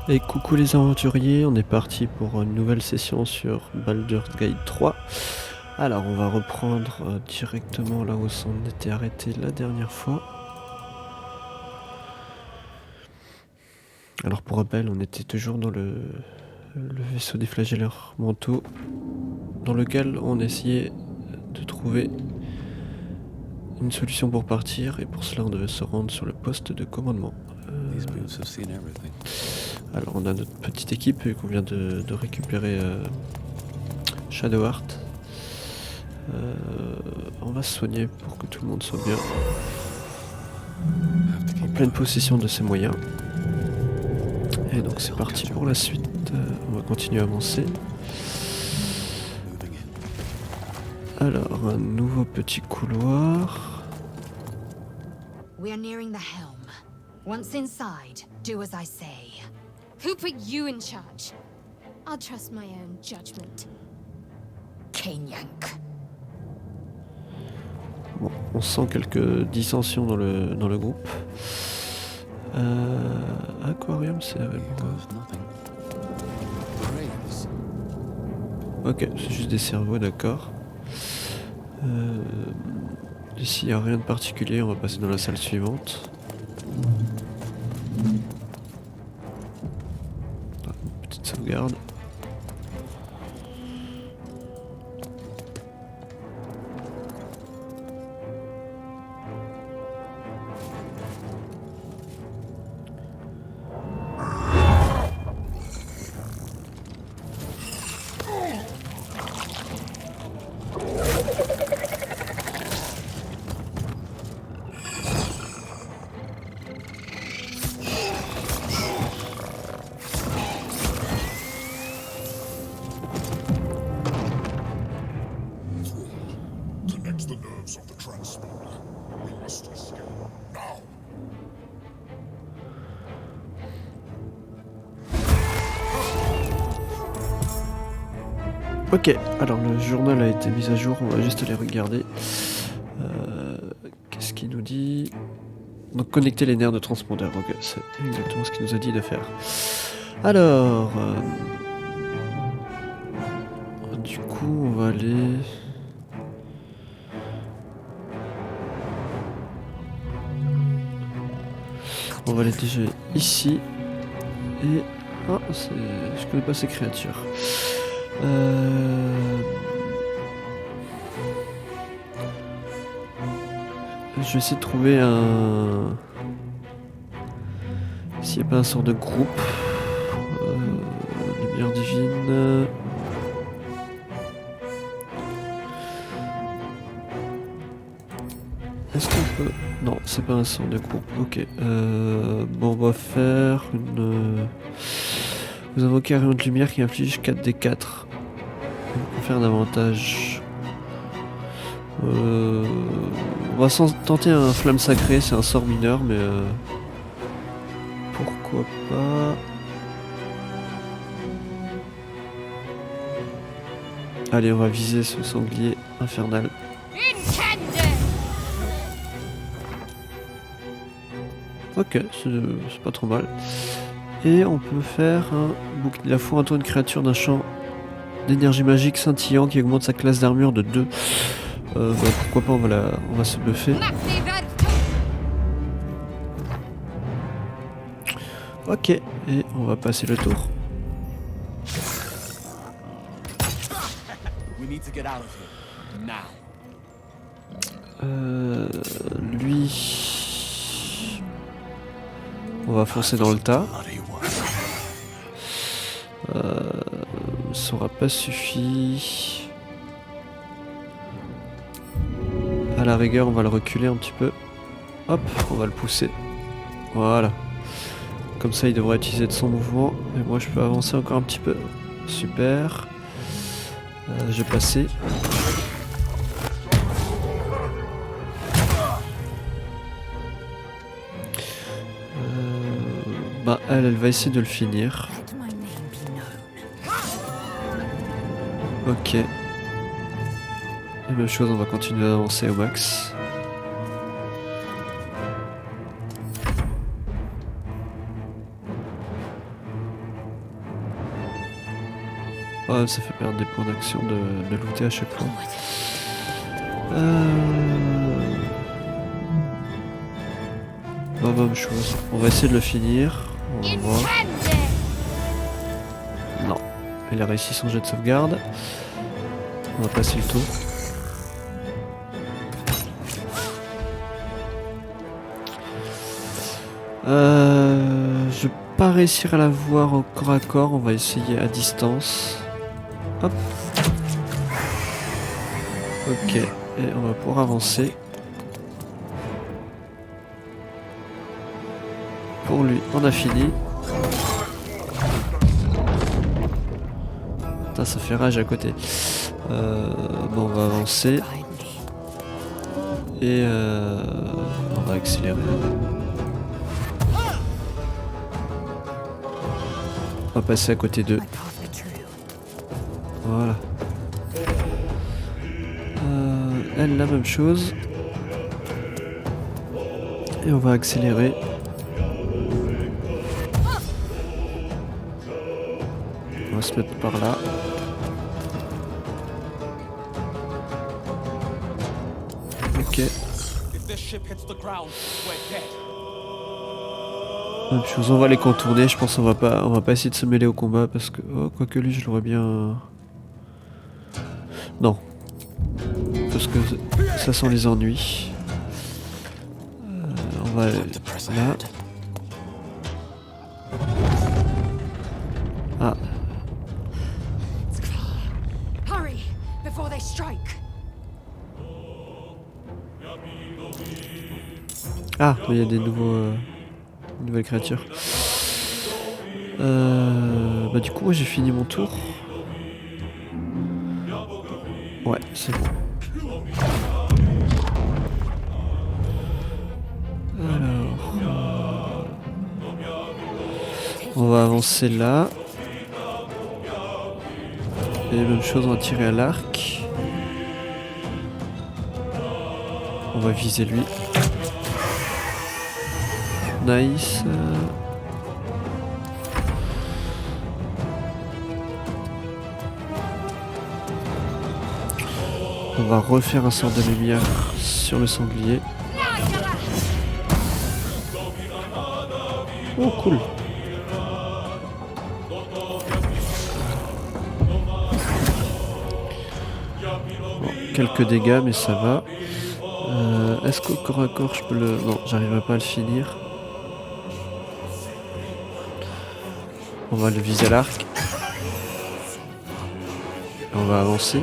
Et coucou les aventuriers, on est parti pour une nouvelle session sur Baldur's Gate 3. Alors on va reprendre directement là où on était arrêté la dernière fois. Alors pour rappel, on était toujours dans le vaisseau des flagelleurs mentaux, dans lequel on essayait de trouver une solution pour partir, et pour cela on devait se rendre sur le poste de commandement. Alors on a notre petite équipe vu qu'on vient de récupérer Shadowheart. On va se soigner pour que tout le monde soit bien en pleine possession de ses moyens. Et donc c'est parti pour la suite. On va continuer à avancer. Alors un nouveau petit couloir. We are nearing the helm. Once inside, do as I say. Who put you in charge? I'll trust my own judgment. Kanyank. Bon, on sent quelques dissensions dans le groupe. Aquarium, c'est avec moi. Ok, c'est juste des cerveaux, d'accord. Ici, il n'y a rien de particulier, on va passer dans la salle suivante. Petite sauvegarde. Connect the nerves of the transponder. We must escape now. Ok, alors le journal a été mis à jour, on va juste aller regarder. Qu'est-ce qu'il nous dit? Donc connecter les nerfs de transpondeur, ok, c'est exactement ce qu'il nous a dit de faire. Alors, du coup on va aller... On va aller déjà ici. Et... Ah, je connais pas ces créatures. Je vais essayer de trouver un... S'il n'y a pas un sort de groupe. Lumière divine... Est-ce qu'on peut... Non, c'est pas un sort de groupe. Ok. Bon, on va faire une... Vous invoquez un rayon de lumière qui inflige 4d4. On va faire un avantage. On va tenter un flamme sacrée, c'est un sort mineur, mais... Pourquoi pas... Allez, on va viser ce sanglier infernal. Ok, c'est pas trop mal. Et on peut faire un bouclier. La foi entoure une créature d'un champ d'énergie magique scintillant qui augmente sa classe d'armure de 2. Pourquoi pas, on va se buffer. Ok, et on va passer le tour. Lui... On va foncer dans le tas. Ça aura pas suffi. À la rigueur, on va le reculer un petit peu. Hop, on va le pousser. Voilà. Comme ça, il devrait utiliser de son mouvement. Et moi, je peux avancer encore un petit peu. Super. Je vais passer. Bah, elle va essayer de le finir. Ok. Et même chose, on va continuer à avancer au max. Ah, ça fait perdre des points d'action de looter à chaque fois. Bah, même chose. On va essayer de le finir. On va voir. Non. Il a réussi son jet de sauvegarde. On va passer le tour. Je vais pas réussir à la voir au corps à corps. On va essayer à distance. Hop. Ok. Et on va pouvoir avancer. Pour lui, on a fini. Putain, ça fait rage à côté. Bon, on va avancer. Et on va accélérer. On va passer à côté d'eux. Voilà. Elle, la même chose. Et on va accélérer. On va se mettre par là. Ok. Même chose, on va les contourner. Je pense qu'on va pas essayer de se mêler au combat parce que quoique lui, je l'aurais bien. Non, parce que ça sent les ennuis. On va aller là. Ah. Hurry before they strike. Ah, il y a des nouvelles créatures. Bah du coup, moi j'ai fini mon tour. Ouais, c'est bon. Alors, on va avancer là. Et même chose, on va tirer à l'arc. On va viser lui. Nice. On va refaire un sort de lumière sur le sanglier. Oh cool. Bon, quelques dégâts mais ça va. Est-ce qu'au corps à corps je peux le... Non, j'arriverai pas à le finir. On va le viser à l'arc. On va avancer.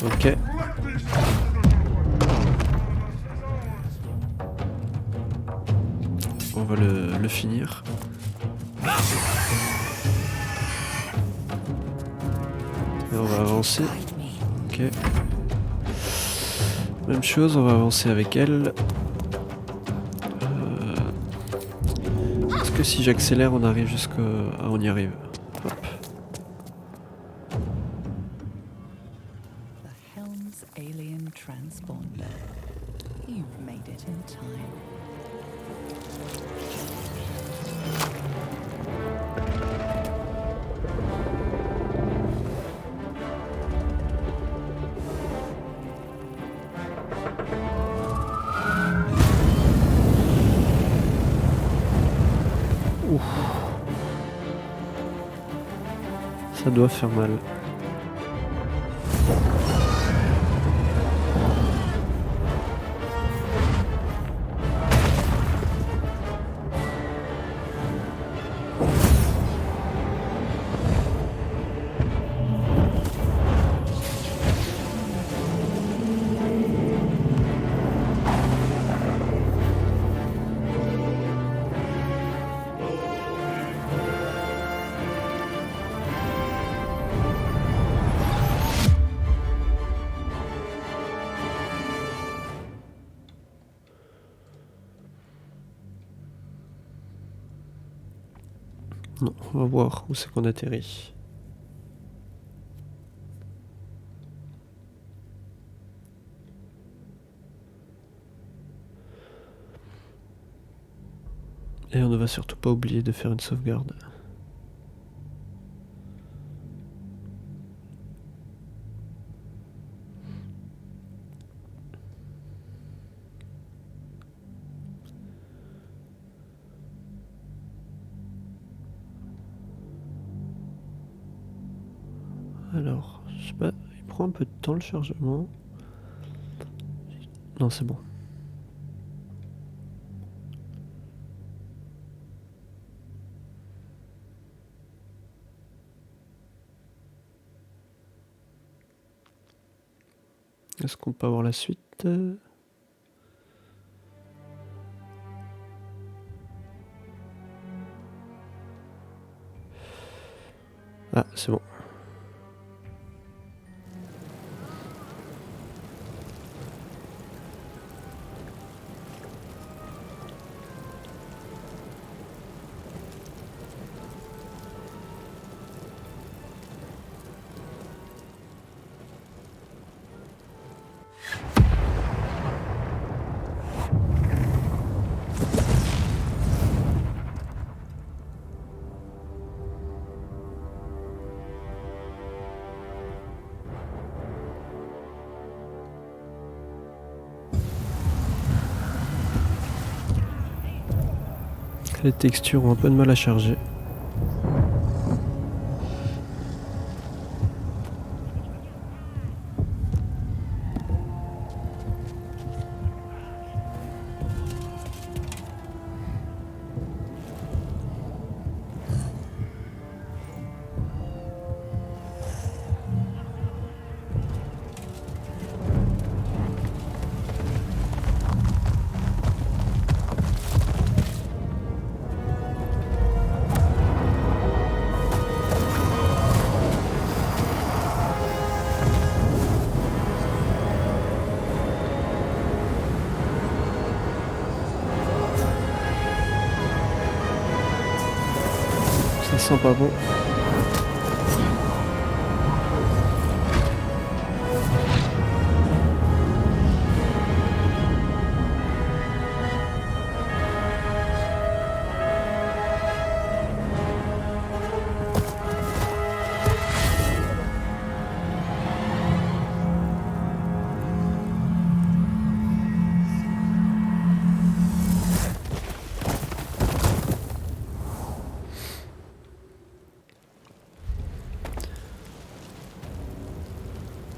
Ok. On va le finir. Et on va avancer. Ok. Même chose, on va avancer avec elle. Est-ce que si j'accélère, on arrive jusqu'à... Ah, on y arrive. Hop. The Helm's alien transponder. You've made it in time. Ouf. Ça doit faire mal. Non, on va voir où c'est qu'on atterrit. Et on ne va surtout pas oublier de faire une sauvegarde. Alors, je sais pas, il prend un peu de temps le chargement. Non, c'est bon. Est-ce qu'on peut avoir la suite? Ah, c'est bon. Les textures ont un peu de mal à charger. Ça sent pas bon.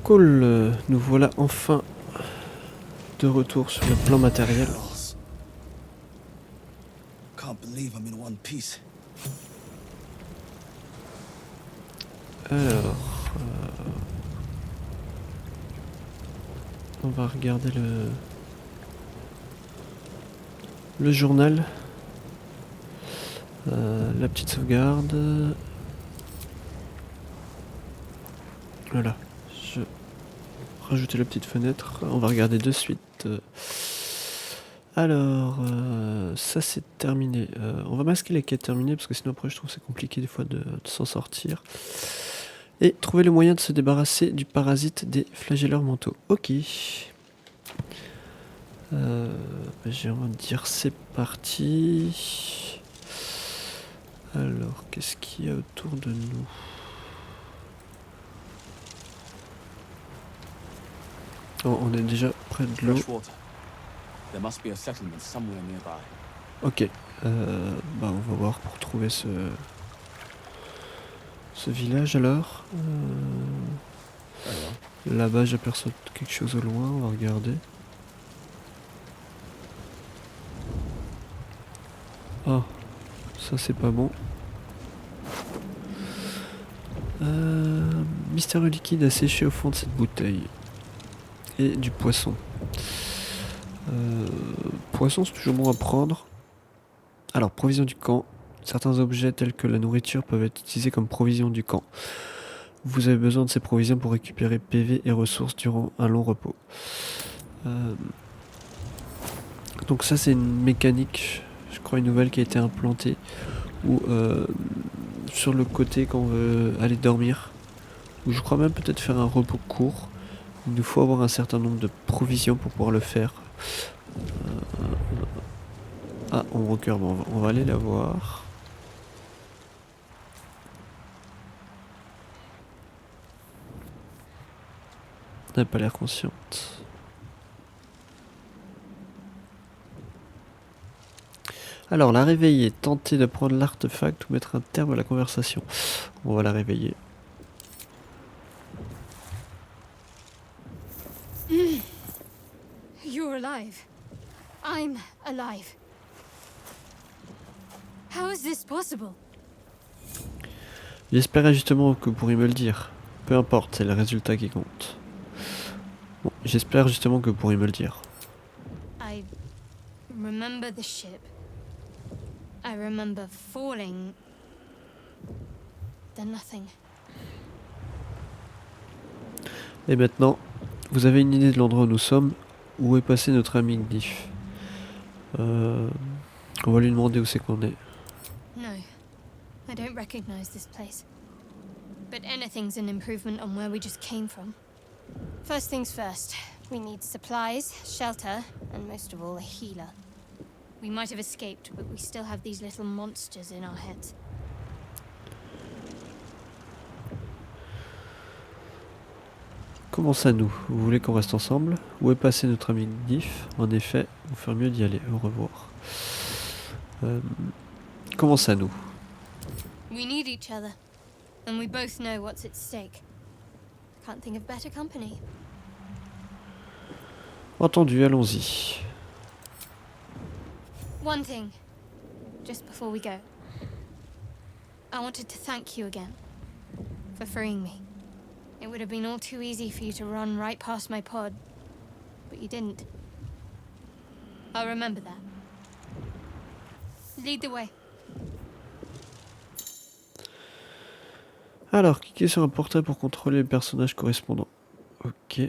Cool, nous voilà enfin de retour sur le plan matériel. Can't believe I'm in one piece. Alors, on va regarder le journal, la petite sauvegarde. Voilà, je rajouter la petite fenêtre. On va regarder de suite. Alors, ça c'est terminé. On va masquer les quêtes terminées parce que sinon après je trouve c'est compliqué des fois de s'en sortir. Et trouver le moyen de se débarrasser du parasite des flagelleurs mentaux. Ok. J'ai envie de dire c'est parti. Alors, qu'est-ce qu'il y a autour de nous? Oh, on est déjà près de l'eau. There must be a settlement somewhere nearby. Ok. Bah on va voir pour trouver ce village alors. Là-bas j'aperçois quelque chose au loin, on va regarder. Oh, ça c'est pas bon. Mystérieux liquide asséché au fond de cette bouteille. Et du poisson. Poisson c'est toujours bon à prendre. Alors, provision du camp. Certains objets tels que la nourriture peuvent être utilisés comme provision du camp. Vous avez besoin de ces provisions pour récupérer PV et ressources durant un long repos. Donc ça c'est une mécanique, je crois une nouvelle qui a été implantée. Où sur le côté quand on veut aller dormir, ou je crois même peut-être faire un repos court, il nous faut avoir un certain nombre de provisions pour pouvoir le faire. Ah, ombre au cœur, bon, on va aller la voir. Elle n'a pas l'air consciente. Alors, la réveiller, tenter de prendre l'artefact ou mettre un terme à la conversation. On va la réveiller. You're alive. I'm alive. How is this possible? J'espérais justement que vous pourriez me le dire. Peu importe, c'est le résultat qui compte. Bon, j'espère justement que vous pourriez me le dire. I remember the ship. I remember falling. Then nothing. Et maintenant, vous avez une idée de l'endroit où nous sommes? Où est passé notre ami Gnif? On va lui demander où c'est qu'on est. No, I don't recognize this place. But anything's an improvement on where we just came from. First things first, we need supplies, shelter, and most of all, a healer. We might have escaped, but we still have these little monsters in our heads. Comment ça nous? Vous voulez qu'on reste ensemble? Où est passé notre ami Gnif? En effet, vous ferait mieux d'y aller. Au revoir. Comment ça nous? We need each other, and we both know what's at stake. Can't think of better company. Entendu, allons-y. One thing, just before we go. I wanted to thank you again for freeing me. It would have been all too easy for you to run right past my pod, but you didn't. I'll remember that. Lead the way. Alors, cliquez sur un portrait pour contrôler le personnage correspondant. Ok.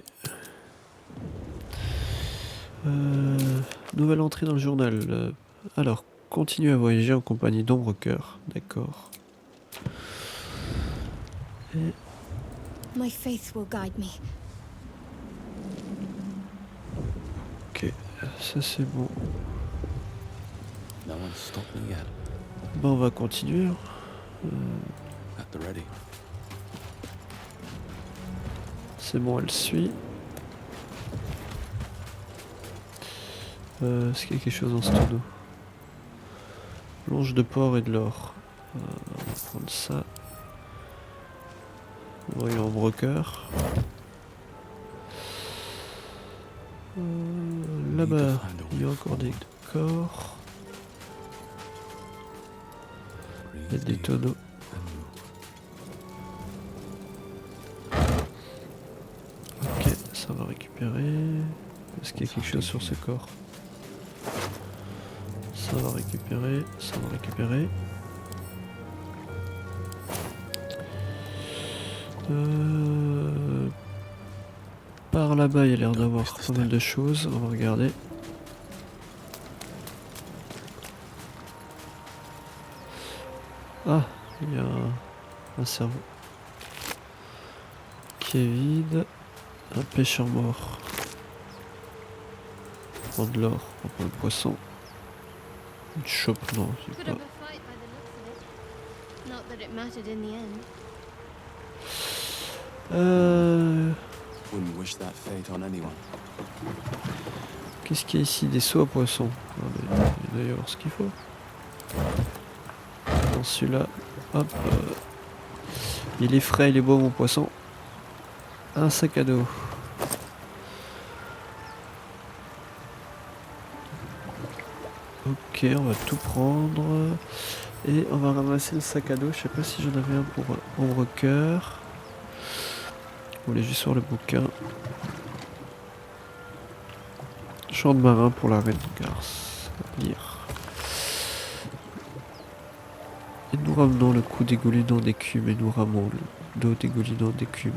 Nouvelle entrée dans le journal. Alors, continuez à voyager en compagnie d'Ombre Cœur. D'accord. Et... My faith will guide me. Ok, ça c'est bon. No one's stopped me yet. Ben, on va continuer. At the ready. C'est bon, elle suit. Est-ce qu'il y a quelque chose dans ce tonneau? Longe de porc et de l'or. On va prendre ça. Voyons Ombre Cœur. Là-bas, il y a encore des corps. Il y a des tonneaux. Ok, ça va récupérer. Est-ce qu'il y a quelque chose sur ce corps? Ça va récupérer, ça va récupérer. Par là-bas, il y a l'air d'avoir pas mal de choses. On va regarder. Ah, il y a un cerveau qui est vide. Un pêcheur mort. Prends de l'or, on prend le poisson. Une chope, non, c'est Put pas. up a fight by the looks of it. Not that it mattered in the end. Wouldn't wish that fate on anyone. Qu'est-ce qu'il y a ici? Des seaux à poisson. Ah, mais il doit y avoir ce qu'il faut. Dans celui-là, hop. Il est frais, il est beau mon poisson. Un sac à dos. Ok, on va tout prendre. Et on va ramasser le sac à dos. Je sais pas si j'en avais un pour Ombre Cœur. On voulait juste sur le bouquin. Chant de marin pour la reine Garce. À lire. Et nous ramenons le cou dégoulinant d'écume et nous ramons le dos dégoulinant d'écume.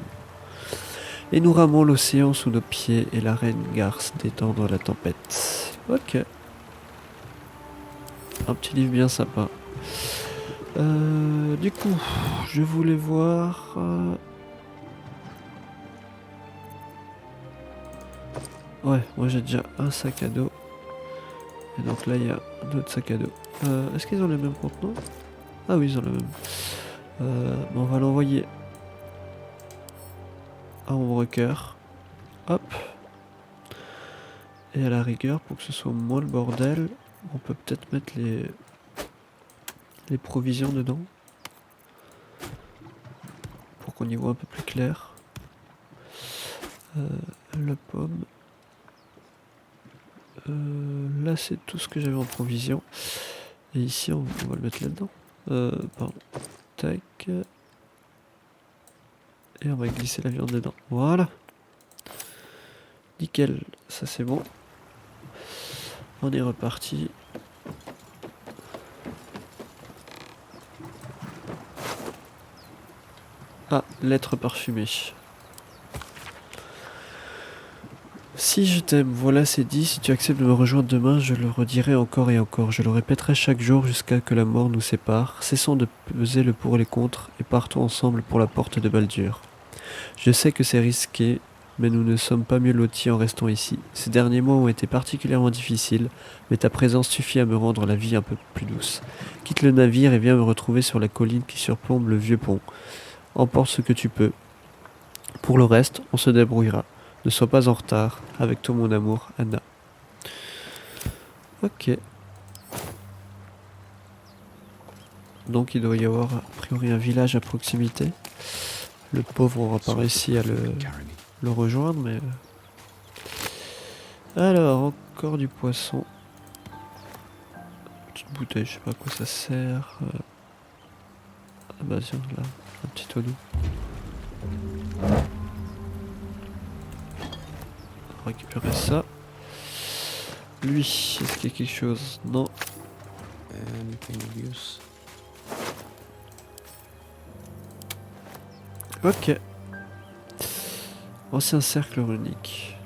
Et nous ramons l'océan sous nos pieds et la reine Garce détendre la tempête. Ok. Un petit livre bien sympa. Du coup, je voulais voir... Ouais, moi j'ai déjà un sac à dos. Et donc là il y a un autre sac à dos. Est-ce qu'ils ont les mêmes contenants? Ah oui, ils ont le même. Bon, on va l'envoyer à Ombrecoeur. Hop. Et à la rigueur, pour que ce soit moins le bordel, on peut peut-être mettre les provisions dedans. Pour qu'on y voit un peu plus clair. La pomme. Là c'est tout ce que j'avais en provision. Et ici on va le mettre là-dedans. Pardon. Tac. Et on va glisser la viande dedans. Voilà. Nickel. Ça c'est bon. On est reparti. Ah, lettre parfumée. Si je t'aime, voilà c'est dit, si tu acceptes de me rejoindre demain, je le redirai encore et encore, je le répéterai chaque jour jusqu'à que la mort nous sépare, cessons de peser le pour et les contre, et partons ensemble pour la porte de Baldur. Je sais que c'est risqué, mais nous ne sommes pas mieux lotis en restant ici. Ces derniers mois ont été particulièrement difficiles, mais ta présence suffit à me rendre la vie un peu plus douce. Quitte le navire et viens me retrouver sur la colline qui surplombe le vieux pont. Emporte ce que tu peux. Pour le reste, on se débrouillera. Ne sois pas en retard. Avec toi mon amour, Anna. Ok. Donc il doit y avoir a priori un village à proximité. Le pauvre aura pas réussi à le rejoindre, mais... Alors, encore du poisson. Petite bouteille, je sais pas à quoi ça sert. Ah bah tiens, là, un petit eau doux. On va récupérer ça. Lui, est-ce qu'il y a quelque chose? Non. Ok. Ancien cercle runique.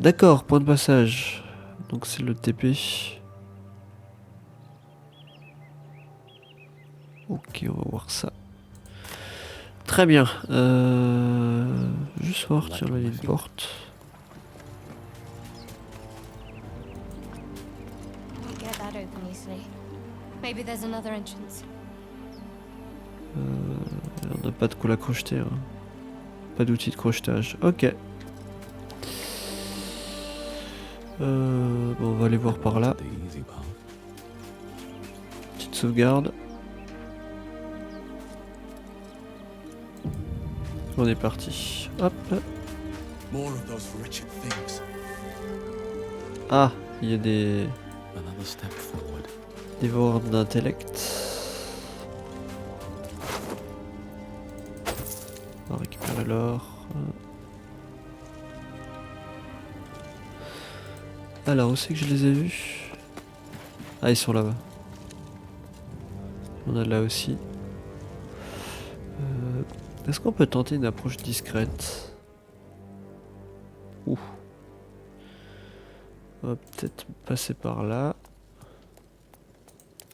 D'accord, point de passage. Donc c'est le TP. Ok, on va voir ça. Très bien. Juste voir, tiens, là il y a une porte. Get that open easily. Maybe there's another entrance. On n'a pas de quoi la crocheter. Hein. Pas d'outil de crochetage. Ok. Bon, on va aller voir par là. Petite sauvegarde. On est parti. Hop. Ah, il y a des dévoreurs d'intellect. On va récupérer l'or. Alors, où c'est que je les ai vus? Ah, ils sont là-bas. On a là aussi. Est-ce qu'on peut tenter une approche discrète? Ouh. On va peut-être passer par là.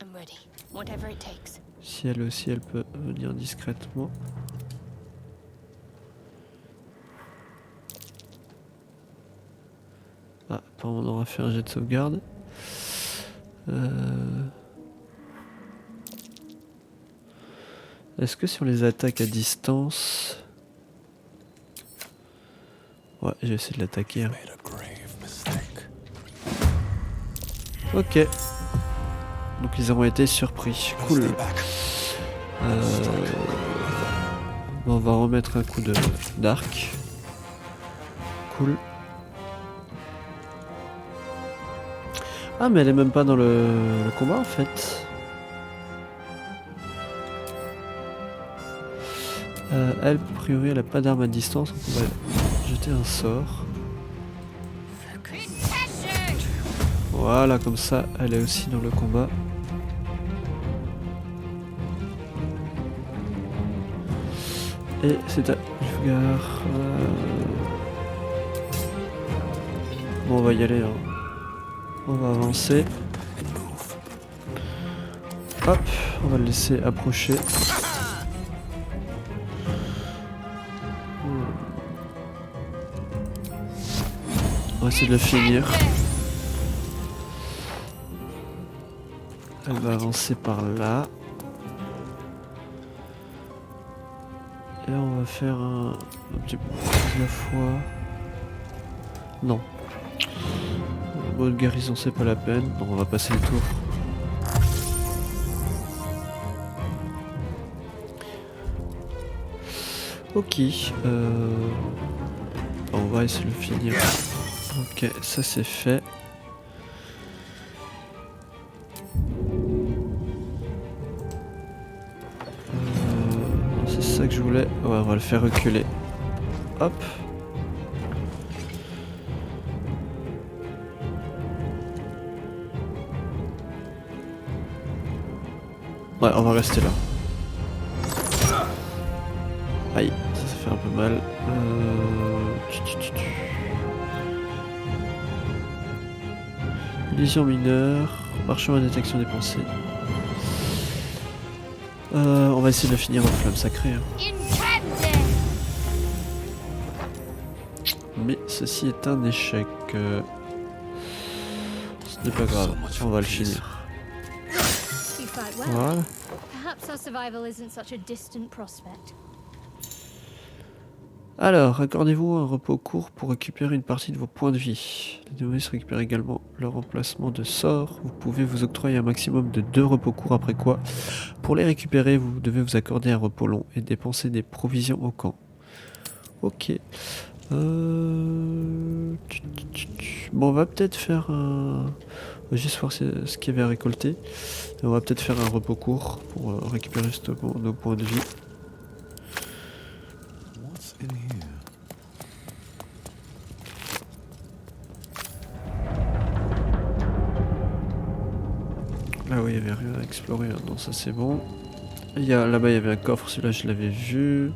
I'm ready. Whatever it takes. Si elle aussi, elle peut venir discrètement. Ah, apparemment on aura fait un jet de sauvegarde. Est-ce que si on les attaque à distance... Ouais, j'ai essayé de l'attaquer. Hein. Ok. Donc ils auront été surpris. Cool. Bon, on va remettre un coup d'arc. Cool. Ah mais elle est même pas dans le combat en fait. Elle, a priori, elle a pas d'arme à distance, donc on va jeter un sort. Voilà, comme ça, elle est aussi dans le combat. Et c'est à Ulfgar. Bon, on va y aller. Hein. On va avancer. Hop, on va le laisser approcher. On va essayer de le finir. Elle va avancer par là. Et on va faire un petit peu de la fois. Non. Bonne guérison, c'est pas la peine. Donc on va passer le tour. Ok. On va essayer de le finir. Ok, ça c'est fait. C'est ça que je voulais. Ouais, on va le faire reculer. Hop. Ouais, on va rester là. Aïe, ça fait un peu mal. Lésion mineure, parchemin de détection des pensées. On va essayer de le finir en flamme sacrée. Hein. Mais ceci est un échec. Ce n'est pas grave, on va le finir. You fight well. Voilà. Perhaps our survival isn't such a distant prospect. Alors, accordez-vous un repos court pour récupérer une partie de vos points de vie. Les novices récupèrent également leur emplacement de sort. Vous pouvez vous octroyer un maximum de 2 repos courts, après quoi, pour les récupérer, vous devez vous accorder un repos long et dépenser des provisions au camp. Ok. Bon, on va peut-être faire un... On va juste voir ce qu'il y avait à récolter. Et on va peut-être faire un repos court pour récupérer justement nos points de vie. What's in here? Ah oui, il n'y avait rien à explorer, hein. Non, ça c'est bon. Là-bas il y avait un coffre, celui-là je l'avais vu.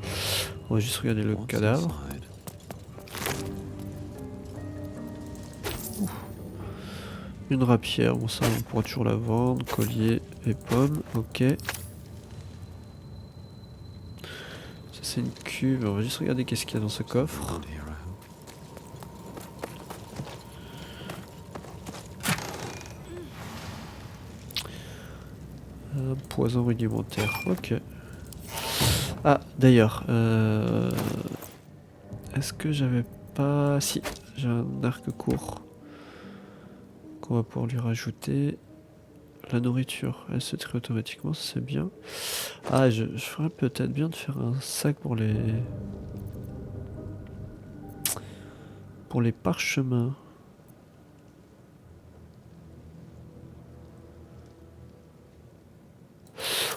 On va juste regarder le cadavre. Ouh. Une rapière, bon ça on pourra toujours la vendre. Collier et pommes, ok. Ça c'est une cuve, on va juste regarder qu'est-ce qu'il y a dans ce coffre. Un poison rudimentaire, ok. Ah, d'ailleurs, est-ce que j'avais pas... Si, j'ai un arc court qu'on va pouvoir lui rajouter. La nourriture, elle se trie automatiquement, c'est bien. Ah, je ferais peut-être bien de faire un sac pour les... Pour les parchemins.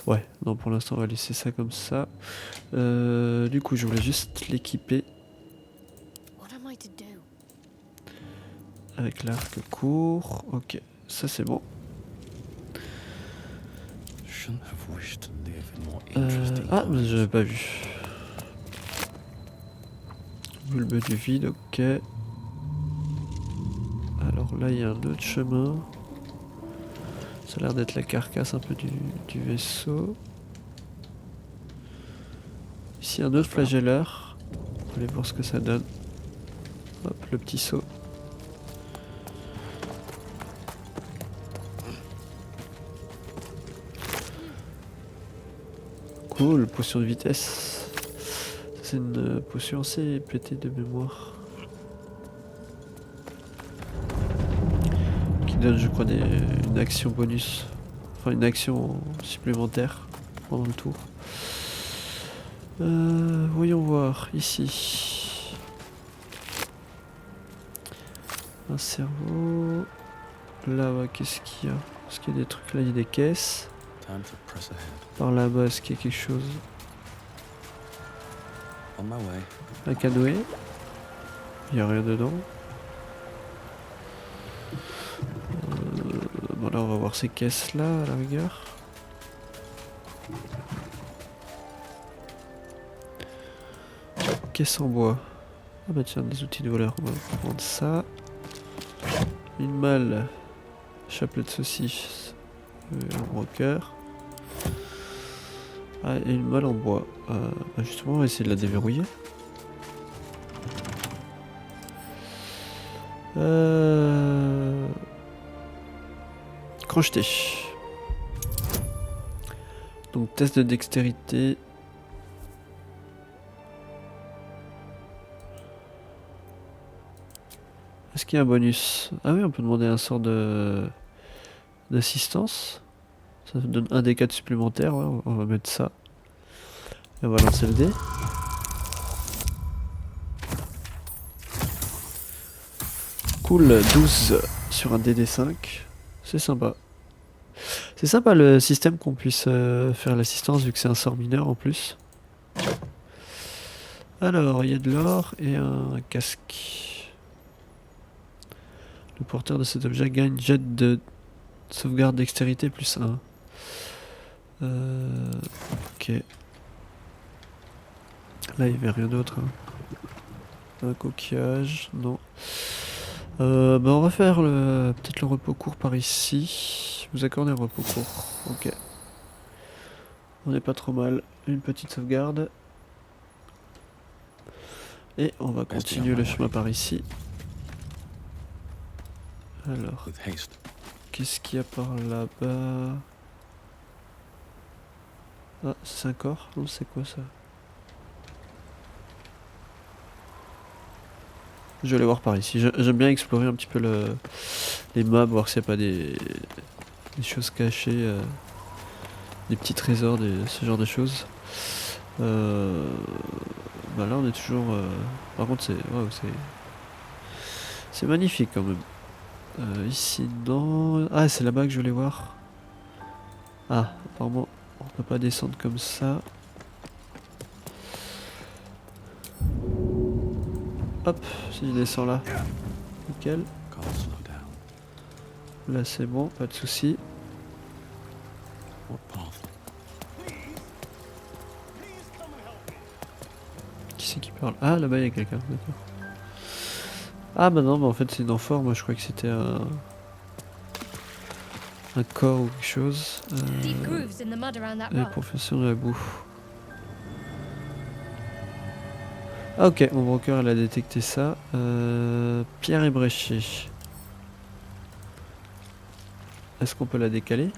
Ouais, non, pour l'instant on va laisser ça comme ça. Du coup, je voulais juste l'équiper What am I to do? avec l'arc court. Ok, ça c'est bon. Ah, mais j'avais pas vu. Bulbe du vide, ok. Alors là, il y a un autre chemin. Ça a l'air d'être la carcasse un peu du vaisseau. Ici, un autre flagelleur. On va aller voir ce que ça donne. Hop, le petit saut. Cool, potion de vitesse. C'est une potion assez pétée de mémoire. Qui donne, je crois, une action bonus. Enfin, une action supplémentaire pendant le tour. Voyons voir, ici. Un cerveau. Là, qu'est-ce qu'il y a? Est-ce qu'il y a des trucs là? Il y a des caisses. Par là-bas, est-ce qu'il y a quelque chose? Un canoë. Il n'y a rien dedans. Bon, là, on va voir ces caisses-là, à la rigueur. Caisse en bois. Ah bah tiens, des outils de voleur. On va prendre ça. Une malle. Chapelet de saucisse. Un broqueur. Ah, et une malle en bois. Bah justement, on va essayer de la déverrouiller. Crocheté. Donc test de dextérité. Est-ce qu'il y a un bonus? Ah oui, on peut demander un sort de d'assistance. Ça donne un des 4 supplémentaires, ouais, on va mettre ça. Et on va lancer le dé. Cool, 12 sur un DD5. C'est sympa. C'est sympa le système qu'on puisse faire l'assistance vu que c'est un sort mineur en plus. Alors, il y a de l'or et un casque. Le porteur de cet objet gagne jet de sauvegarde dextérité plus 1. Ok. Là, il n'y avait rien d'autre. Hein. Un coquillage, non. Bah on va faire peut-être le repos court par ici. Vous accordez un repos court. Ok. On n'est pas trop mal. Une petite sauvegarde. Et on va continuer le chemin par ici. Alors, With haste. qu'est-ce qu'il y a par là-bas? Ah, c'est un corps? Non, c'est quoi ça? Je vais aller voir par ici. J'aime bien explorer un petit peu les maps, voir s'il n'y a pas des choses cachées, des petits trésors, ce genre de choses. Bah là on est toujours... Par contre c'est magnifique quand même. Ici non... Ah c'est là-bas que je voulais voir. Ah apparemment on peut pas descendre comme ça. Hop, si je descends là. Nickel. Can't slow down. Là c'est bon, pas de soucis. What path? Qui c'est qui parle? Ah là-bas il y a quelqu'un, d'accord. Ah bah non, mais en fait c'est une amphore, moi je croyais que c'était un corps ou quelque chose. Deep grooves in the mud around that La rock. profession de la boue. Ah ok, mon broker elle a détecté ça. Pierre ébréchée. Est-ce qu'on peut la décaler?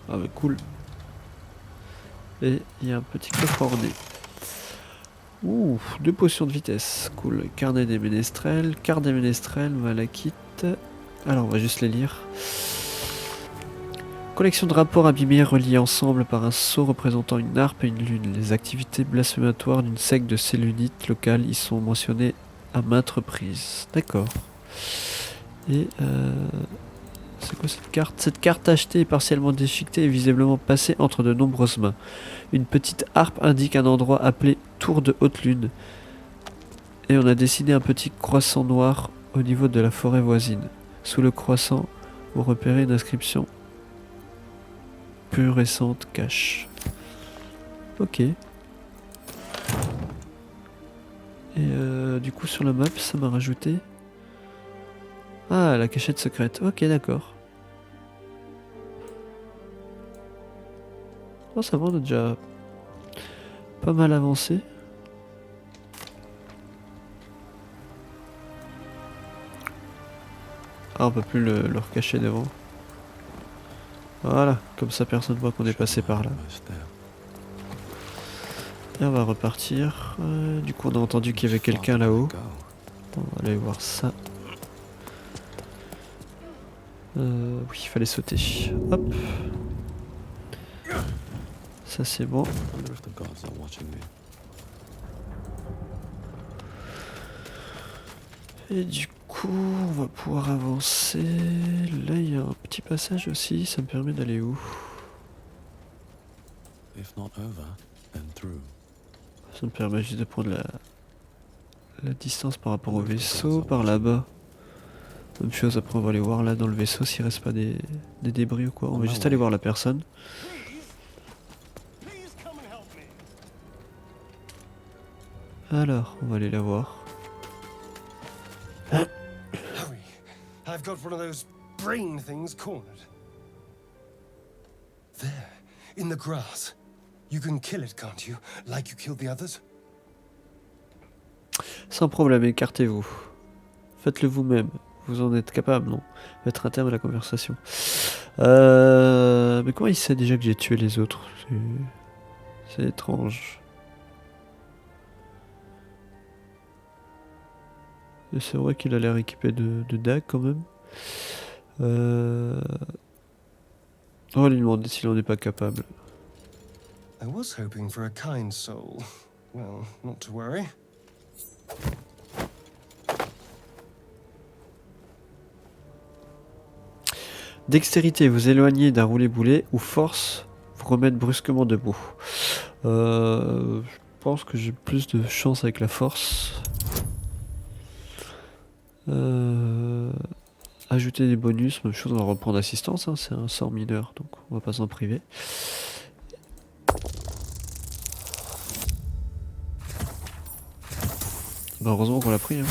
Ah bah cool. Et il y a un petit coffre orné. Ouh, 2 potions de vitesse. Cool. Carnet des ménestrels, carte des ménestrels, malachite. Alors on va juste les lire. Collection de rapports abîmés reliés ensemble par un sceau représentant une harpe et une lune. Les activités blasphématoires d'une secte de Sélunites locales y sont mentionnées à maintes reprises. D'accord. Et c'est quoi cette carte? Cette carte achetée et partiellement déchiquetée est visiblement passée entre de nombreuses mains. Une petite harpe indique un endroit appelé Tour de Haute Lune. Et on a dessiné un petit croissant noir au niveau de la forêt voisine. Sous le croissant, vous repérez une inscription plus récente cache. Ok. Et du coup sur la map ça m'a rajouté... Ah, la cachette secrète. Ok, d'accord. Oh ça va, on a déjà pas mal avancé. Ah, on peut plus le recacher devant. Voilà, comme ça personne voit qu'on est passé par là. Almost there. Et on va repartir. Du coup on a entendu qu'il y avait quelqu'un là-haut. Go. On va aller voir ça. Oui, il fallait sauter. Hop. Ça c'est bon. I wonder if the gods are watching me. Et du coup, on va pouvoir avancer. Là, il y a un petit passage aussi. Ça me permet d'aller où? If not over, then through. Ça me permet juste de prendre la distance par rapport au vaisseau, par là-bas. Même chose, après on va aller voir là dans le vaisseau s'il reste pas des débris ou quoi. On va juste aller voir la personne. Alors, on va aller la voir. Harry, I've got one of those brain things cornered. There, in the grass. You can kill it, can't you? Like you killed the others? Sans problème, écartez-vous. Faites-le vous-même. Vous en êtes capable, non? Mettre un terme à la conversation. Mais comment il sait déjà que j'ai tué les autres? C'est étrange. Et c'est vrai qu'il a l'air équipé de dagues quand même. On va lui demander s'il en est pas capable. I was hoping for a kind soul. Well, not to worry. Dextérité, vous éloigner d'un roulé-boulet, ou force, vous remettre brusquement debout. Je pense que j'ai plus de chance avec la force. Ajouter des bonus, même chose, on va reprendre assistance, hein, c'est un sort mineur, donc on va pas s'en priver. Bah heureusement qu'on l'a pris. Hein.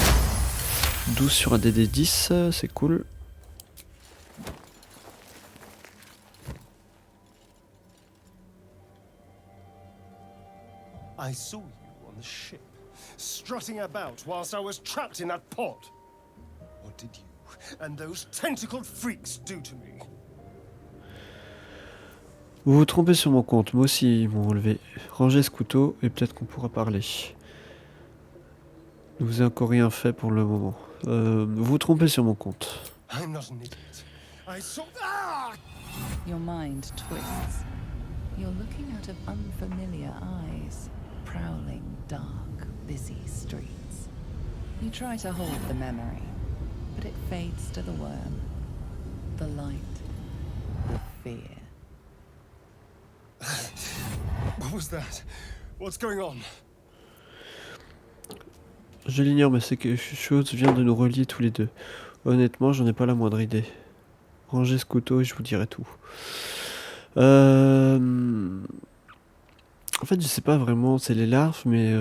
12 sur un DD10, c'est cool. I saw you on the ship, strutting about whilst I was trapped in that pod. What did you and those tentacled freaks do to me? Vous vous trompez sur mon compte, moi aussi ils m'ont enlevé. Rangez ce couteau et peut-être qu'on pourra parler. Je vous ai encore rien fait pour le moment. Vous vous trompez sur mon compte. I'm not an idiot. I saw. Ah! Your mind twists. You're looking out of unfamiliar eyes, prowling dark, busy streets. You try to hold the memory, but it fades to the worm. The light, the fear. What was that? What's going on? Je l'ignore, mais c'est quelque chose vient de nous relier tous les deux. Honnêtement, j'en ai pas la moindre idée. Rangez ce couteau et je vous dirai tout. En fait, je sais pas vraiment, c'est les larves, mais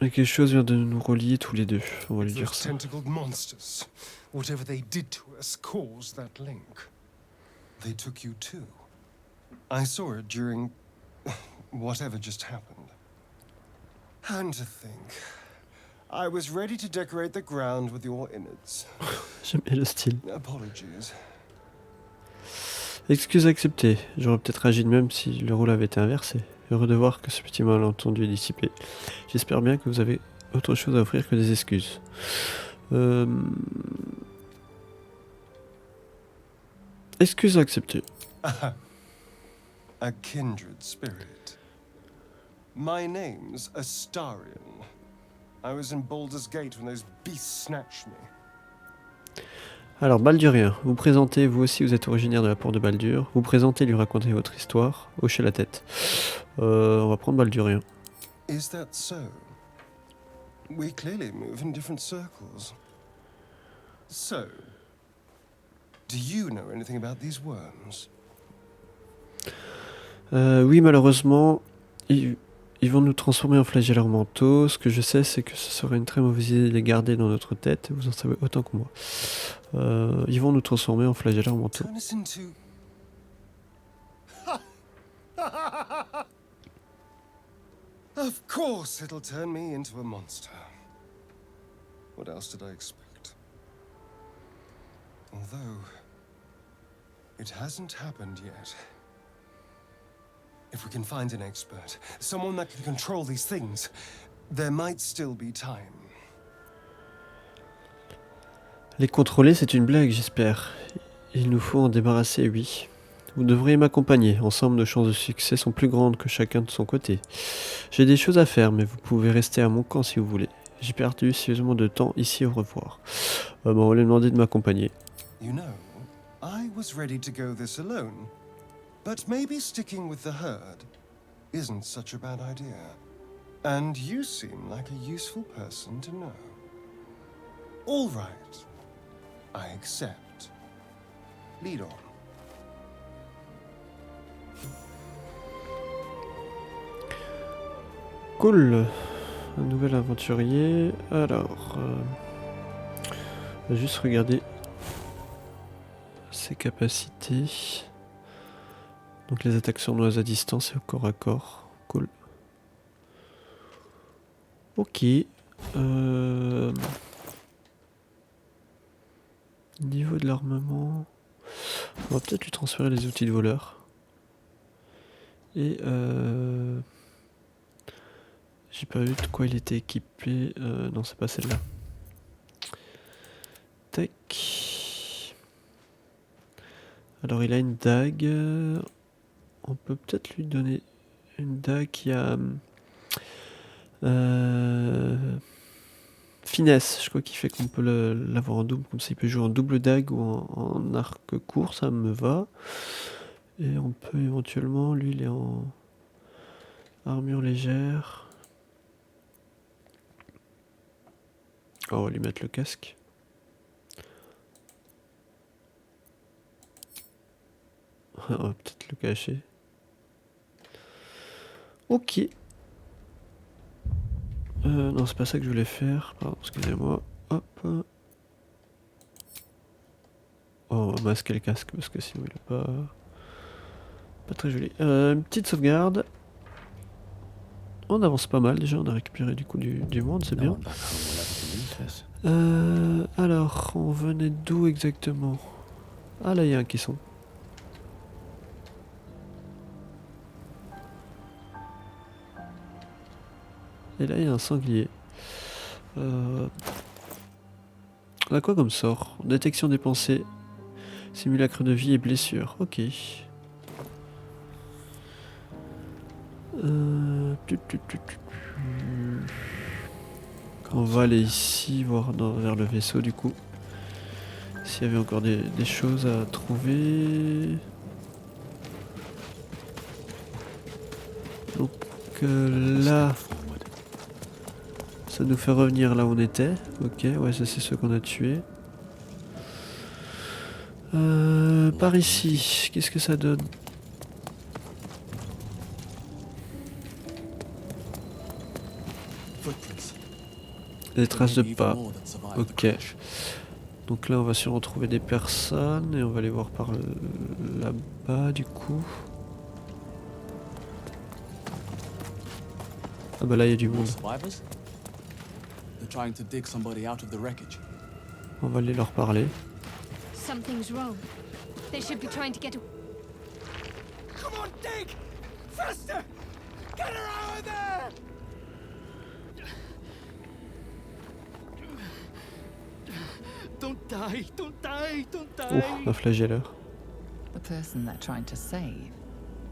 quelque chose vient de nous relier tous les deux. On va lui dire Those ça. tentacled monsters, whatever they did to us, caused that link. They took you too. I saw it during whatever just happened. And to think, I was ready to decorate the ground with your innards. J'aime bien le style. Apologies. Excuse acceptée. J'aurais peut-être agi de même si le rôle avait été inversé. Heureux de voir que ce petit malentendu est dissipé. J'espère bien que vous avez autre chose à offrir que des excuses. Excuse acceptée. A kindred spirit. My name's Astarion. I was in Baldur's Gate when those beasts snatched me. Alors, Baldurien, vous présentez, vous aussi vous êtes originaire de la porte de Baldur. Vous présentez, lui racontez votre histoire. Hochez la tête. On va prendre Baldurien. Is that so? We clearly move in different circles. So, do you know anything about these worms? Oui, malheureusement, ils vont nous transformer en flagelleurs mentaux. Ce que je sais, c'est que ce serait une très mauvaise idée de les garder dans notre tête. Vous en savez autant que moi. Ils vont nous transformer en flagelleurs mentaux. Turn us into... Of course it'll turn me into a monster. What else did I expect? Although, it hasn't happened yet. If we can find an expert, someone that can control these things, there might still be time. Les contrôler, c'est une blague, j'espère. Il nous faut en débarrasser, oui. Vous devriez m'accompagner. Ensemble, nos chances de succès sont plus grandes que chacun de son côté. J'ai des choses à faire, mais vous pouvez rester à mon camp si vous voulez. J'ai perdu suffisamment de temps ici, au revoir. Bon, on va lui demander de m'accompagner. You know, I was ready to go this alone. But maybe sticking with the herd isn't such a bad idea. And you seem like a useful person to know. All right. I accept. Lead on. Cool. Un nouvel aventurier. Alors, on va juste regarder ses capacités. Donc les attaques sournoises à distance et au corps à corps. Cool. Ok. Niveau de l'armement... On va peut-être lui transférer les outils de voleur. Et j'ai pas vu de quoi il était équipé. Non, c'est pas celle-là. Tac. Alors il a une dague. On peut peut-être lui donner une dague qui a... finesse, je crois qu'il fait qu'on peut l'avoir en double, comme ça il peut jouer en double dague ou en arc court, ça me va. Et on peut éventuellement, lui il est en armure légère. Oh, on va lui mettre le casque. On va peut-être le cacher. Ok. Non, c'est pas ça que je voulais faire. Pardon, excusez-moi. Hop. Oh, on va masquer le casque parce que sinon il est pas très joli. Une petite sauvegarde. On avance pas mal déjà, on a récupéré du coup du monde, c'est bien. Alors, on venait d'où exactement? Ah là, il y a un caisson. Et là, il y a un sanglier. On a quoi comme sort? Détection des pensées, simulacre de vie et blessure. Ok. On va aller ici, voir vers le vaisseau du coup. S'il y avait encore des choses à trouver. Donc là, ça nous fait revenir là où on était. Ok, ouais, ça c'est ceux qu'on a tués. Par ici, qu'est-ce que ça donne? Des traces de pas. Ok. Donc là on va sûrement trouver des personnes et on va les voir par là-bas du coup. Ah bah là il y a du monde. On va aller leur parler. Something's wrong. They should be trying to get. Come on, dig! Faster! Get her out of there! Don't die! Don't die! Don't die! Ouf, un flagelleur. The person they're trying to save,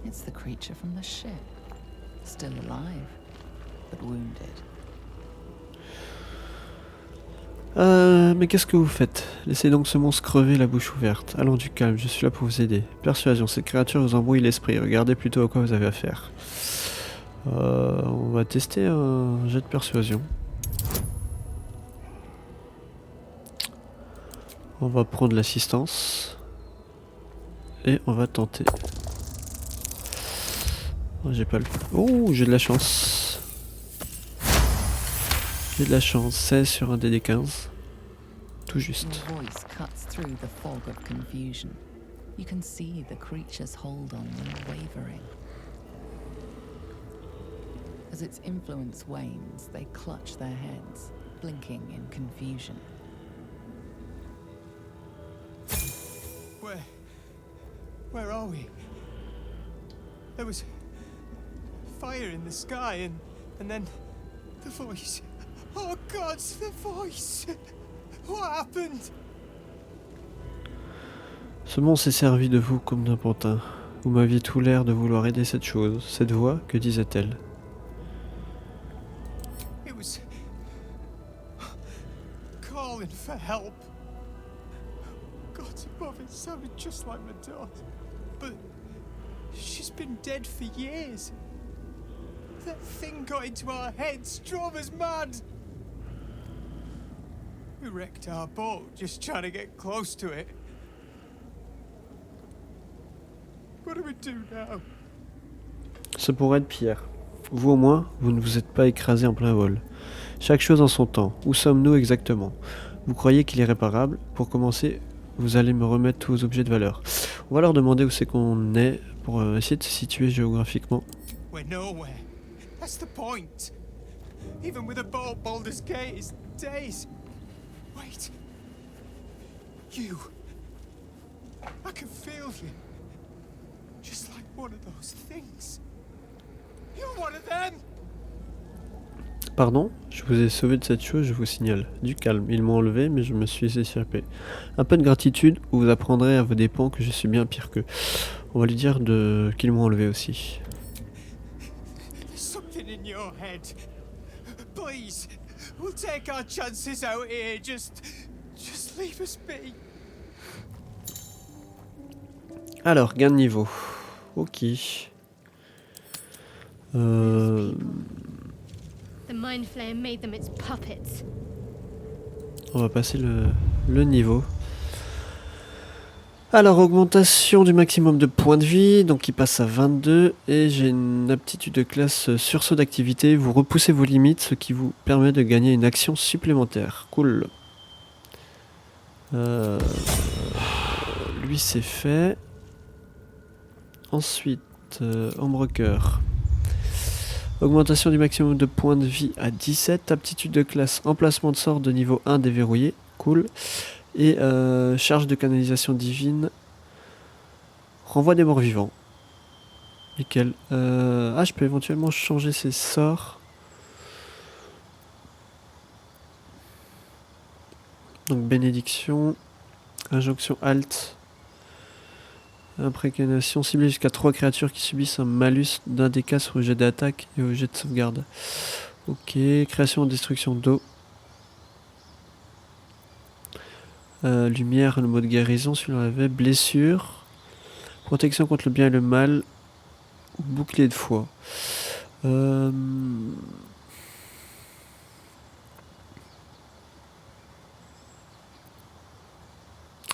it's the creature from the ship. Still alive, but wounded. Mais qu'est-ce que vous faites? Laissez donc ce monstre crever la bouche ouverte. Allons du calme, je suis là pour vous aider. Persuasion, cette créature vous embrouille l'esprit. Regardez plutôt à quoi vous avez affaire. On va tester un jet de persuasion. On va prendre l'assistance. Et on va tenter. Oh, j'ai pas le... Oh, j'ai de la chance. J'ai de la chance. 16 sur un DD15. Tout juste. Your voice cuts through the fog of confusion. You can see the creature's hold on them wavering. As its influence wanes, they clutch their heads, blinking in confusion. Where are we? There was fire in the sky and then the voice. Oh God, the voice! What happened? Ce monstre s'est servi de vous comme d'un pantin. Vous m'aviez tout l'air de vouloir aider cette chose. Cette voix, que disait-elle? It was calling for help. God above, it sounded just like my daughter. But she's been dead for years. That thing got into our heads, drove us mad. We wrecked our boat just trying to get close to it. What do we do now? Ce pourrait être pire. Vous au moins, vous ne vous êtes pas écrasé en plein vol. Chaque chose en son temps. Où sommes-nous exactement? Vous croyez qu'il est réparable? Pour commencer, vous allez me remettre tous vos objets de valeur. On va leur demander où c'est qu'on est pour essayer de se situer géographiquement. We're nowhere. That's the point. Even with a bow at Baldur's Gate, it's days. Wait. You. I can feel you. Just like one of those things. You're one of them. Pardon, je vous ai sauvé de cette chose, je vous signale. Du calme, ils m'ont enlevé, mais je me suis échappé. Un peu de gratitude, ou vous apprendrez à vos dépens que je suis bien pire qu'eux. On va lui dire qu'ils m'ont enlevé aussi. There's something in your head. Please, we'll take our chances out here. Just leave us be. Alors, gain de niveau. Ok. The Mind Flayer made them its puppets. On va passer le niveau. Alors, augmentation du maximum de points de vie, donc il passe à 22. Et j'ai une aptitude de classe sursaut d'activité. Vous repoussez vos limites, ce qui vous permet de gagner une action supplémentaire. Cool. Lui, c'est fait. Ensuite, Ombre Cœur. Augmentation du maximum de points de vie à 17. Aptitude de classe, emplacement de sort de niveau 1 déverrouillé. Cool. Et charge de canalisation divine. Renvoi des morts vivants. Nickel. Je peux éventuellement changer ses sorts. Donc bénédiction. Injonction halte. Imprégnation ciblée jusqu'à 3 créatures qui subissent un malus d'un des cas sur le jet d'attaque et au jet de sauvegarde. Ok, création et destruction d'eau. Lumière, le mode guérison, celui-là avait. Blessure. Protection contre le bien et le mal. Bouclier de foi.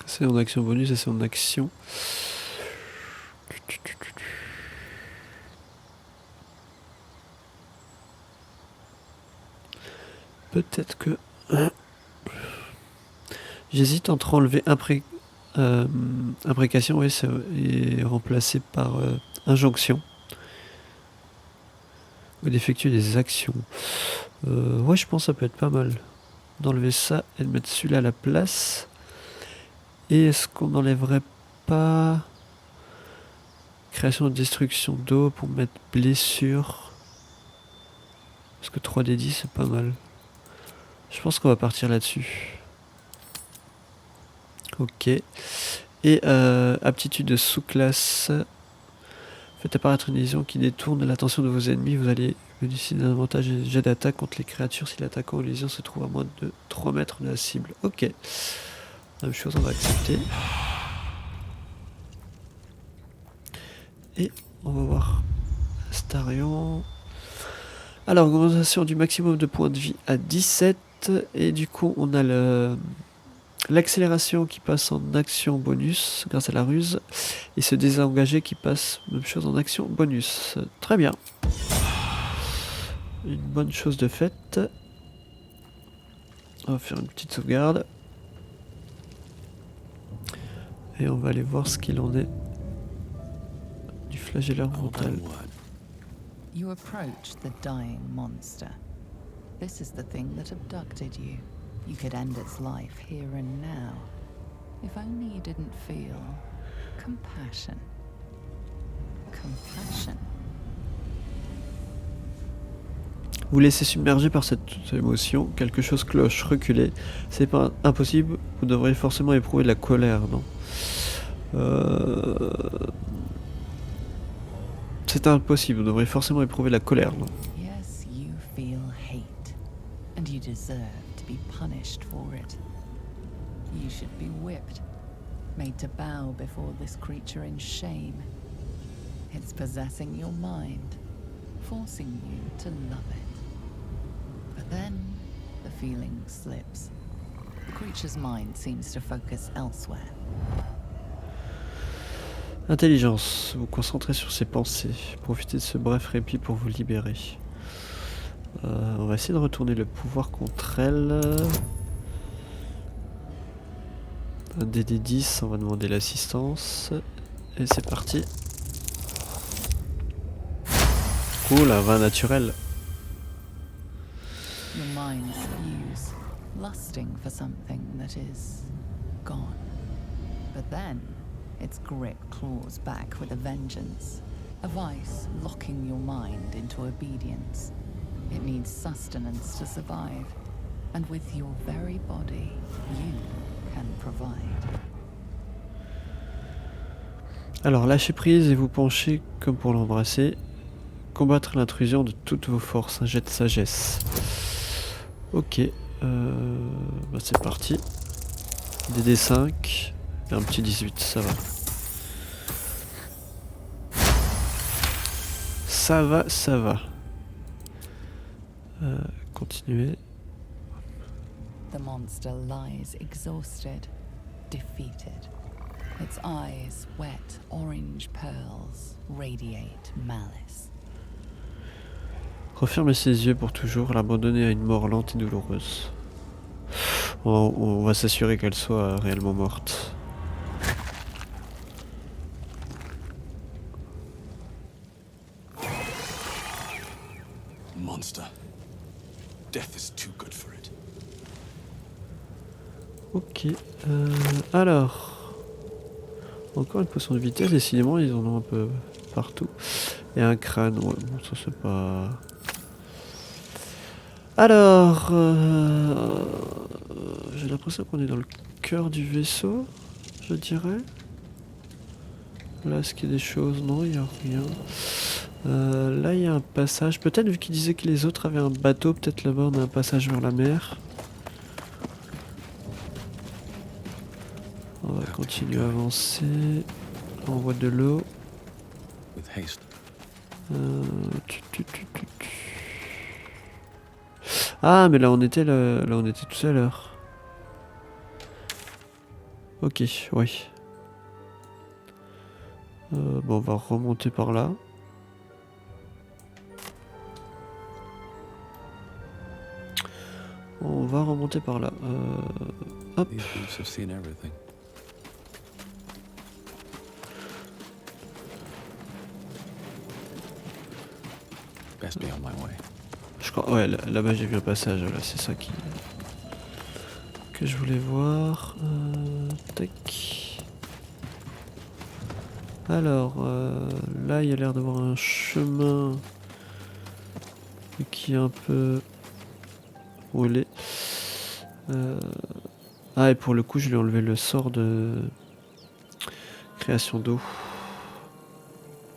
C'est en action bonus et c'est en action. Peut-être que... J'hésite entre enlever imprécation et remplacer par injonction. Ou d'effectuer des actions. Ouais, je pense que ça peut être pas mal. D'enlever ça et de mettre celui-là à la place. Et est-ce qu'on n'enlèverait pas... Création de destruction d'eau pour mettre blessure. Parce que 3d10 c'est pas mal. Je pense qu'on va partir là-dessus. Ok. Et aptitude de sous-classe. Faites apparaître une illusion qui détourne l'attention de vos ennemis. Vous allez bénéficier d'un avantage de jet d'attaque contre les créatures si l'attaquant ou l'illusion se trouve à moins de 3 mètres de la cible. Ok. Même chose, on va accepter. Et on va voir Astarion. Alors, augmentation du maximum de points de vie à 17. Et du coup, on a l'accélération qui passe en action bonus grâce à la ruse. Et se désengager qui passe, même chose, en action bonus. Très bien. Une bonne chose de faite. On va faire une petite sauvegarde. Et on va aller voir ce qu'il en est du flagelleur mental. You approach the dying monster. This is the thing that abducted you. You could end its life here and now. If only you didn't feel compassion. Compassion. Vous laissez submerger par cette émotion, quelque chose cloche, reculez. C'est pas impossible, vous devriez forcément éprouver de la colère, non? C'est impossible, vous devriez forcément éprouver de la colère, non? Yes, you feel hate, and you deserve to be punished for it. You should be whipped, made to bow before this creature in shame. It's possessing your mind, forcing you to love it. But then, the feeling slips. The creature's mind seems to focus elsewhere. Intelligence, vous concentrez sur ses pensées. Profitez de ce bref répit pour vous libérer. On va essayer de retourner le pouvoir contre elle. Un DD10, on va demander l'assistance. Et c'est parti. Cool, un vin naturel. lusting for something that is gone. But then, its grip claws back with a vengeance, a vice locking your mind into obedience. It needs sustenance to survive, and with your very body, you can provide. Alors, lâchez prise et vous penchez comme pour l'embrasser. Combattre l'intrusion de toutes vos forces, un jet de sagesse. Ok, bah c'est parti. DD5 et un petit 18, ça va. Ça va, ça va. Continuez. The monster lies exhausted, defeated. Its eyes, wet orange pearls, radiate malice. Refermez ses yeux pour toujours, l'abandonner à une mort lente et douloureuse. On va s'assurer qu'elle soit réellement morte. Monster. Death is too good for it. Ok, alors... Encore une potion de vitesse, décidément ils en ont un peu partout. Et un crâne, ouais, bon ça c'est pas... Alors... j'ai l'impression qu'on est dans le cœur du vaisseau, je dirais. Là, est-ce qu'il y a des choses? Non, il n'y a rien. Là, il y a un passage. Peut-être, vu qu'il disait que les autres avaient un bateau, peut-être là-bas on a un passage vers la mer. On va continuer à avancer. On voit de l'eau. Ah, mais là on était tout à l'heure. Ok, oui. Bon, on va remonter par là. On va remonter par là. Hop. Je crois, ouais, là-bas j'ai vu un passage, là, c'est ça que je voulais voir. Tac. Alors, là il y a l'air d'avoir un chemin qui est un peu roulé. Ah, et pour le coup je lui ai enlevé le sort de création d'eau.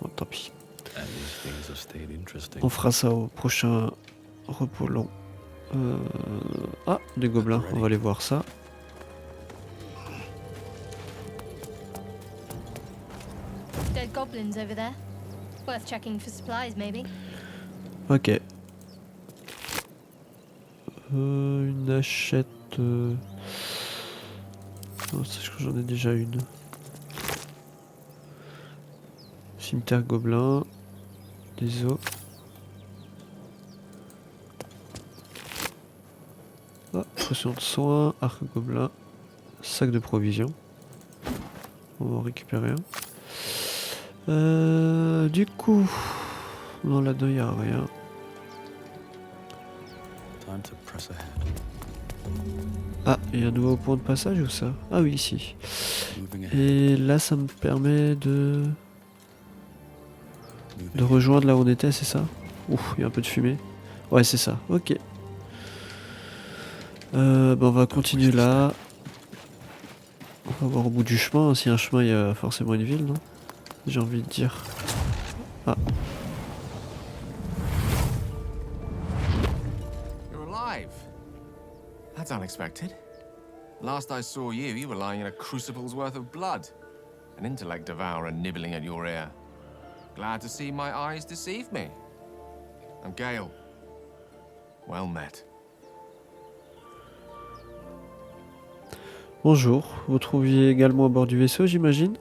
Bon, tant pis. On fera ça au prochain repos long. Ah, des gobelins, on va aller voir ça. Dead goblins over there. Worth checking for supplies, maybe. Ok. Une hachette. Non, ça, je crois que j'en ai déjà une. Cimetière gobelin. Des os. Ah, potion de soin, arc gobelin, sac de provisions. On va en récupérer un. Du coup, non, là-dedans il n'y a rien. Ah, il y a un nouveau point de passage ou ça? Ah oui, ici. Et là, ça me permet de rejoindre là où on était, c'est ça? Ouf, il y a un peu de fumée. Ouais, c'est ça, ok. Bon, on va continuer là. On va voir au bout du chemin. S'il y a un chemin, il y a forcément une ville, non? J'ai envie de dire. Ah. You're alive. That's unexpected. Last I saw you, you were lying in a crucible's worth of blood. An intellect devourer nibbling at your ear. Glad to see my eyes deceive me. I'm Gale. Well met. Bonjour, vous trouviez également à bord du vaisseau, j'imagine?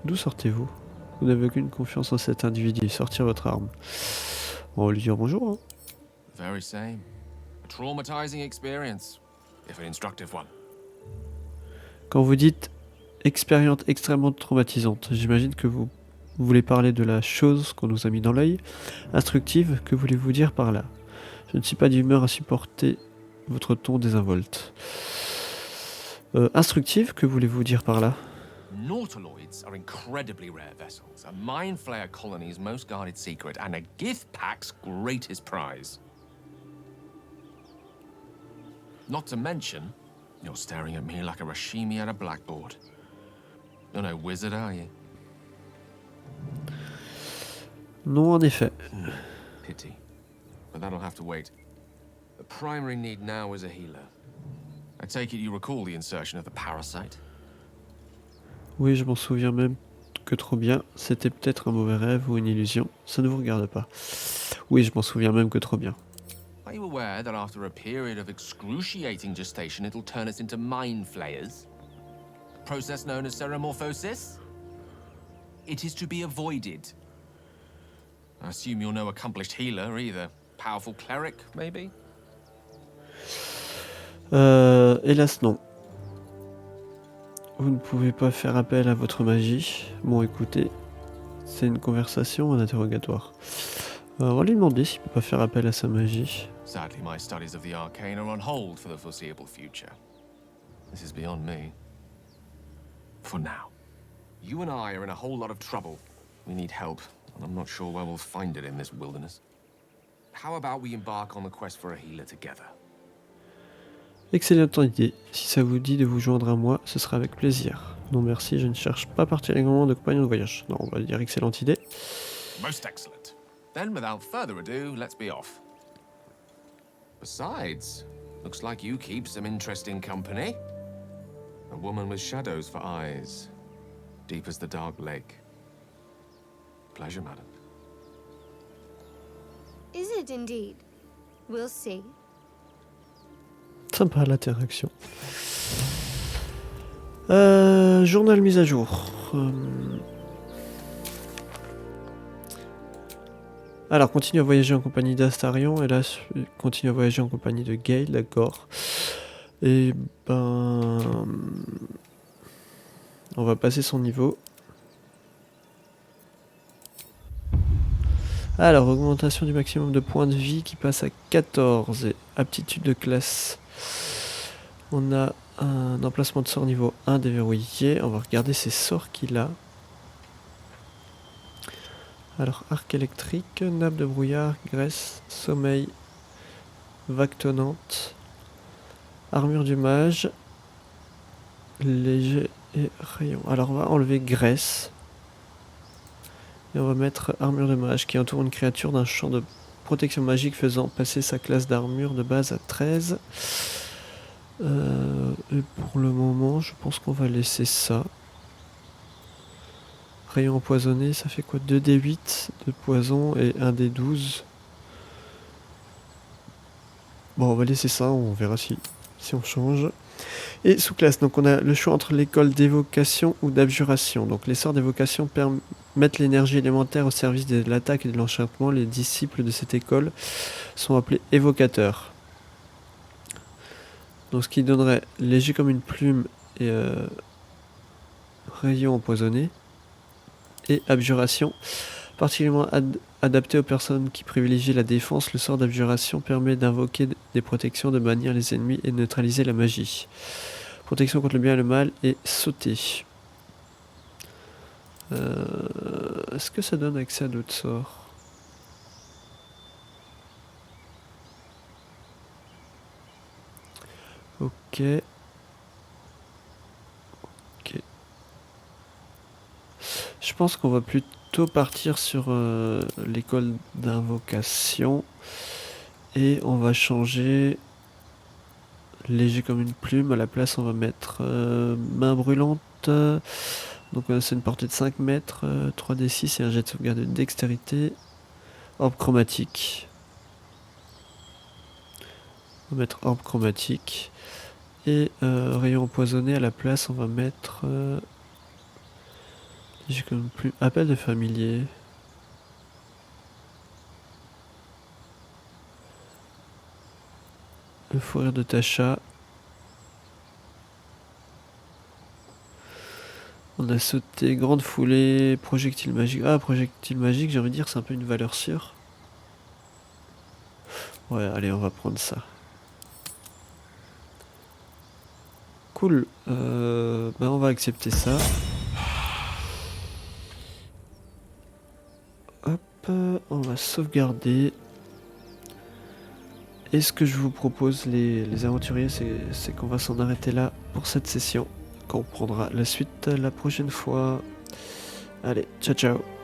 D'où sortez-vous? Vous n'avez aucune confiance en cet individu, sortir votre arme. On va lui dire bonjour. Hein. Very same. A traumatizing experience, if an instructive one. Quand vous dites expérience extrêmement traumatisante, j'imagine que vous voulez parler de la chose qu'on nous a mis dans l'œil. Instructive, que voulez-vous dire par là? Je ne suis pas d'humeur à supporter votre ton désinvolte. Instructive, que voulez-vous dire par là? Nautiloids are incredibly rare vessels, a Mind Flayer colony's most guarded secret, and a Githpack's greatest prize. Not to mention, you're staring at me like a Rashimi at a blackboard. You're no wizard, are you? Non, en effet. Pity. But that'll have to wait. The primary need now is a healer. I take it you recall the insertion of the parasite? Oui, je m'en souviens même que trop bien. C'était peut-être un mauvais rêve ou une illusion. Ça ne vous regarde pas. Oui, je m'en souviens même que trop bien. Are you aware that after a period of excruciating gestation, it'll turn us into mind flayers? A process known as ceremorphosis? It is to be avoided. I assume you're no accomplished healer either. Powerful cleric, maybe? Hélas non. Vous ne pouvez pas faire appel à votre magie. Bon, écoutez, c'est une conversation, un interrogatoire. On va lui demander s'il peut pas faire appel à sa magie. Sadly, my studies of the arcane are on hold for the foreseeable future. This is beyond me. For now. You and I are in a whole lot of trouble. We need help, and I'm not sure where we'll find it in this wilderness. How about we embark on the quest for a healer together? Excellente idée. Si ça vous dit de vous joindre à moi, ce sera avec plaisir. Non merci, je ne cherche pas particulièrement de compagnon de voyage. Non, on va dire excellente idée. Most excellent. Then, without further ado, let's be off. Besides, looks like you keep some interesting company. A woman with shadows for eyes, deep as the dark lake. Pleasure, madam. Is it indeed? We'll see. Sympa l'interaction. Journal mise à jour. Alors, continue à voyager en compagnie d'Astarion, et là, continue à voyager en compagnie de Gale, d'accord. Et ben... on va passer son niveau. Alors, augmentation du maximum de points de vie qui passe à 14. Et aptitude de classe. On a un emplacement de sort niveau 1 déverrouillé. On va regarder ses sorts qu'il a. Alors, arc électrique, nappe de brouillard, graisse, sommeil, vague tonnante, armure du mage, léger et rayon. Alors, on va enlever graisse. Et on va mettre armure de mage qui entoure une créature d'un champ de protection magique faisant passer sa classe d'armure de base à 13. Et pour le moment, je pense qu'on va laisser ça. Rayon empoisonné, ça fait quoi? 2d8 de poison et 1d12. Bon, on va laisser ça, on verra si on change. Et sous-classe, donc on a le choix entre l'école d'évocation ou d'abjuration. Donc les sorts d'évocation permettent l'énergie élémentaire au service de l'attaque et de l'enchantement. Les disciples de cette école sont appelés évocateurs. Donc ce qui donnerait léger comme une plume et rayon empoisonné. Et abjuration, particulièrement adapté aux personnes qui privilégient la défense, le sort d'abjuration permet d'invoquer des protections, de bannir les ennemis et de neutraliser la magie. Protection contre le bien et le mal et sauter. Est-ce que ça donne accès à d'autres sorts? Ok. Je pense qu'on va plutôt partir sur l'école d'invocation et on va changer léger comme une plume. À la place, on va mettre main brûlante. Donc c'est une portée de 5 mètres, 3d6 et un jet de sauvegarde de dextérité. Orbe chromatique. On va mettre orbe chromatique. Et rayon empoisonné, à la place, on va mettre... j'ai comme plus appel de familier. Le fou rire de Tasha. On a sauté grande foulée, projectile magique. Ah, projectile magique, j'ai envie de dire, c'est un peu une valeur sûre. Ouais, allez, on va prendre ça. Cool. On va accepter ça. Hop, on va sauvegarder. Et ce que je vous propose, les aventuriers, c'est qu'on va s'en arrêter là pour cette session. Qu'on prendra la suite la prochaine fois. Allez, ciao ciao.